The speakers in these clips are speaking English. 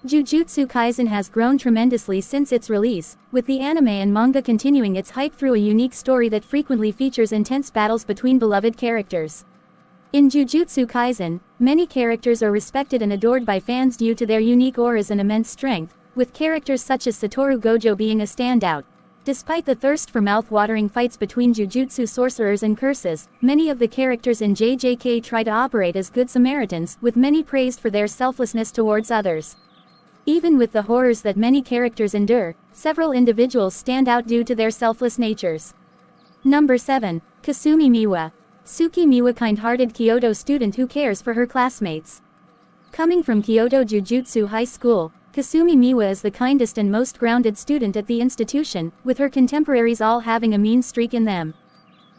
Jujutsu Kaisen has grown tremendously since its release, with the anime and manga continuing its hype through a unique story that frequently features intense battles between beloved characters. In Jujutsu Kaisen, many characters are respected and adored by fans due to their unique auras and immense strength, with characters such as Satoru Gojo being a standout. Despite the thirst for mouth-watering fights between Jujutsu sorcerers and curses, many of the characters in JJK try to operate as good Samaritans, with many praised for their selflessness towards others. Even with the horrors that many characters endure, several individuals stand out due to their selfless natures. Number 7. Kusumi Miwa. Suki Miwa, kind-hearted Kyoto student who cares for her classmates. Coming from Kyoto Jujutsu High School, Kusumi Miwa is the kindest and most grounded student at the institution, with her contemporaries all having a mean streak in them.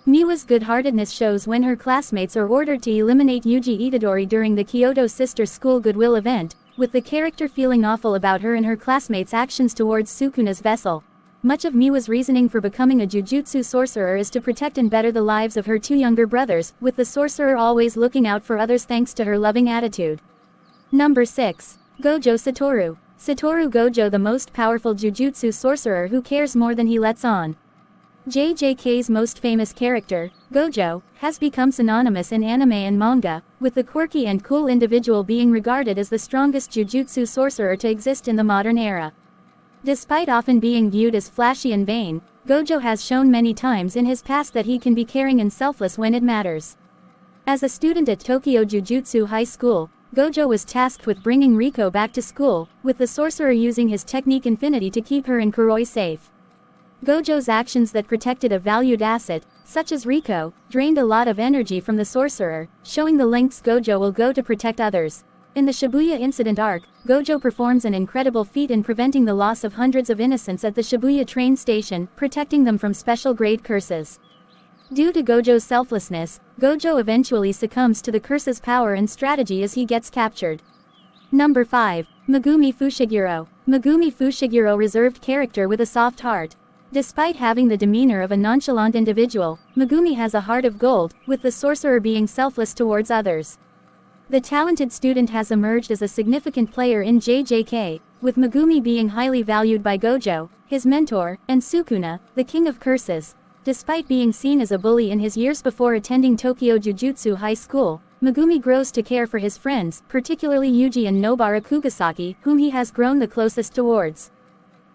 Miwa's good-heartedness shows when her classmates are ordered to eliminate Yuji Itadori during the Kyoto Sister School Goodwill event, with the character feeling awful about her and her classmates' actions towards Sukuna's vessel. Much of Miwa's reasoning for becoming a Jujutsu sorcerer is to protect and better the lives of her two younger brothers, with the sorcerer always looking out for others thanks to her loving attitude. Number 6. Gojo Satoru. Satoru Gojo, the most powerful Jujutsu sorcerer who cares more than he lets on. JJK's most famous character, Gojo, has become synonymous in anime and manga, with the quirky and cool individual being regarded as the strongest Jujutsu sorcerer to exist in the modern era. Despite often being viewed as flashy and vain, Gojo has shown many times in his past that he can be caring and selfless when it matters. As a student at Tokyo Jujutsu High School, Gojo was tasked with bringing Riko back to school, with the sorcerer using his technique Infinity to keep her and Kuroi safe. Gojo's actions that protected a valued asset, such as Riko, drained a lot of energy from the sorcerer, showing the lengths Gojo will go to protect others. In the Shibuya incident arc, Gojo performs an incredible feat in preventing the loss of hundreds of innocents at the Shibuya train station, protecting them from special-grade curses. Due to Gojo's selflessness, Gojo eventually succumbs to the curse's power and strategy as he gets captured. Number 5. Megumi Fushiguro. Megumi Fushiguro, reserved character with a soft heart. Despite having the demeanor of a nonchalant individual, Megumi has a heart of gold, with the sorcerer being selfless towards others. The talented student has emerged as a significant player in JJK, with Megumi being highly valued by Gojo, his mentor, and Sukuna, the king of curses. Despite being seen as a bully in his years before attending Tokyo Jujutsu High School, Megumi grows to care for his friends, particularly Yuji and Nobara Kugasaki, whom he has grown the closest towards.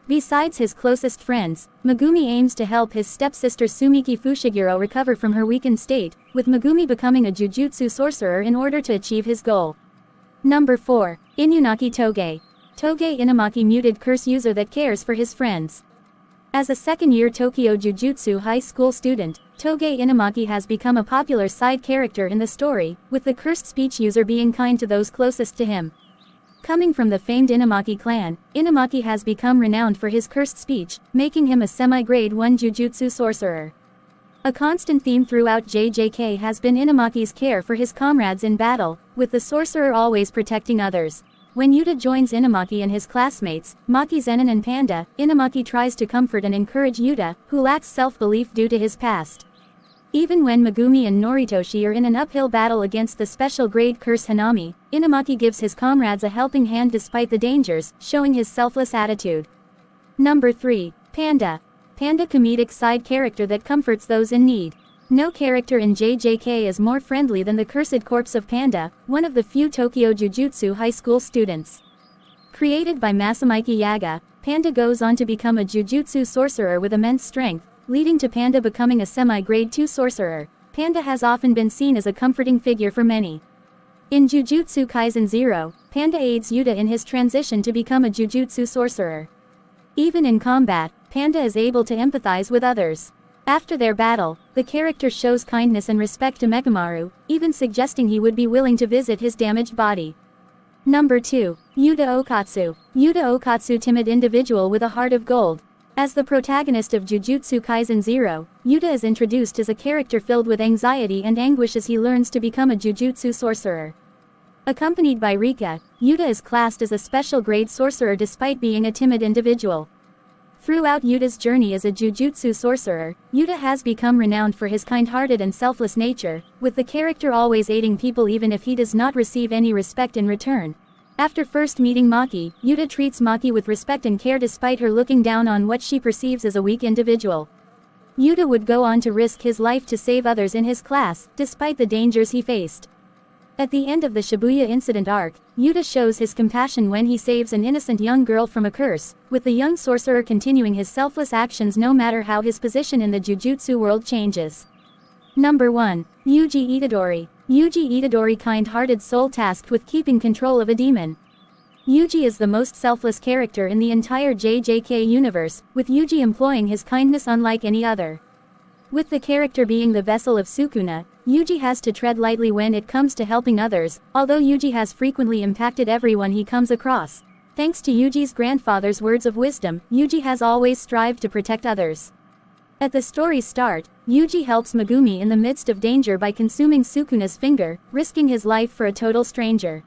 Besides his closest friends, Megumi aims to help his stepsister Sumiki Fushiguro recover from her weakened state, with Megumi becoming a Jujutsu sorcerer in order to achieve his goal. Number 4. Inunaki Toge. Toge Inumaki, muted curse user that cares for his friends. As a second-year Tokyo Jujutsu High School student, Toge Inumaki has become a popular side character in the story, with the cursed speech user being kind to those closest to him. Coming from the famed Inumaki clan, Inumaki has become renowned for his cursed speech, making him a semi-grade 1 Jujutsu sorcerer. A constant theme throughout JJK has been Inumaki's care for his comrades in battle, with the sorcerer always protecting others. When Yuta joins Inumaki and his classmates, Maki Zenin and Panda, Inumaki tries to comfort and encourage Yuta, who lacks self-belief due to his past. Even when Megumi and Noritoshi are in an uphill battle against the special-grade curse Hanami, Inumaki gives his comrades a helping hand despite the dangers, showing his selfless attitude. Number 3. Panda. Panda, comedic side character that comforts those in need. No character in JJK is more friendly than the cursed corpse of Panda, one of the few Tokyo Jujutsu High School students. Created by Masamiki Yaga, Panda goes on to become a Jujutsu sorcerer with immense strength, leading to Panda becoming a semi-grade 2 sorcerer. Panda has often been seen as a comforting figure for many. In Jujutsu Kaisen 0, Panda aids Yuta in his transition to become a Jujutsu sorcerer. Even in combat, Panda is able to empathize with others. After their battle, the character shows kindness and respect to Mekamaru, even suggesting he would be willing to visit his damaged body. Number 2. Yuta Okkotsu. Yuta Okkotsu, timid individual with a heart of gold. As the protagonist of Jujutsu Kaisen 0, Yuta is introduced as a character filled with anxiety and anguish as he learns to become a Jujutsu sorcerer. Accompanied by Rika, Yuta is classed as a special grade sorcerer despite being a timid individual. Throughout Yuta's journey as a Jujutsu sorcerer, Yuta has become renowned for his kind-hearted and selfless nature, with the character always aiding people even if he does not receive any respect in return. After first meeting Maki, Yuta treats Maki with respect and care despite her looking down on what she perceives as a weak individual. Yuta would go on to risk his life to save others in his class, despite the dangers he faced. At the end of the Shibuya incident arc, Yuta shows his compassion when he saves an innocent young girl from a curse, with the young sorcerer continuing his selfless actions no matter how his position in the Jujutsu world changes. Number 1. Yuji Itadori. Yuji Itadori, kind-hearted soul tasked with keeping control of a demon. Yuji is the most selfless character in the entire JJK universe, with Yuji employing his kindness unlike any other. With the character being the vessel of Sukuna, Yuji has to tread lightly when it comes to helping others, although Yuji has frequently impacted everyone he comes across. Thanks to Yuji's grandfather's words of wisdom, Yuji has always strived to protect others. At the story's start, Yuji helps Megumi in the midst of danger by consuming Sukuna's finger, risking his life for a total stranger.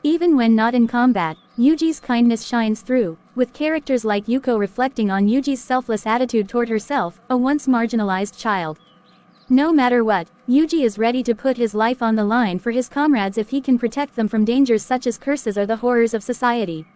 Even when not in combat, Yuji's kindness shines through, with characters like Yuko reflecting on Yuji's selfless attitude toward herself, a once marginalized child. No matter what, Yuji is ready to put his life on the line for his comrades if he can protect them from dangers such as curses or the horrors of society.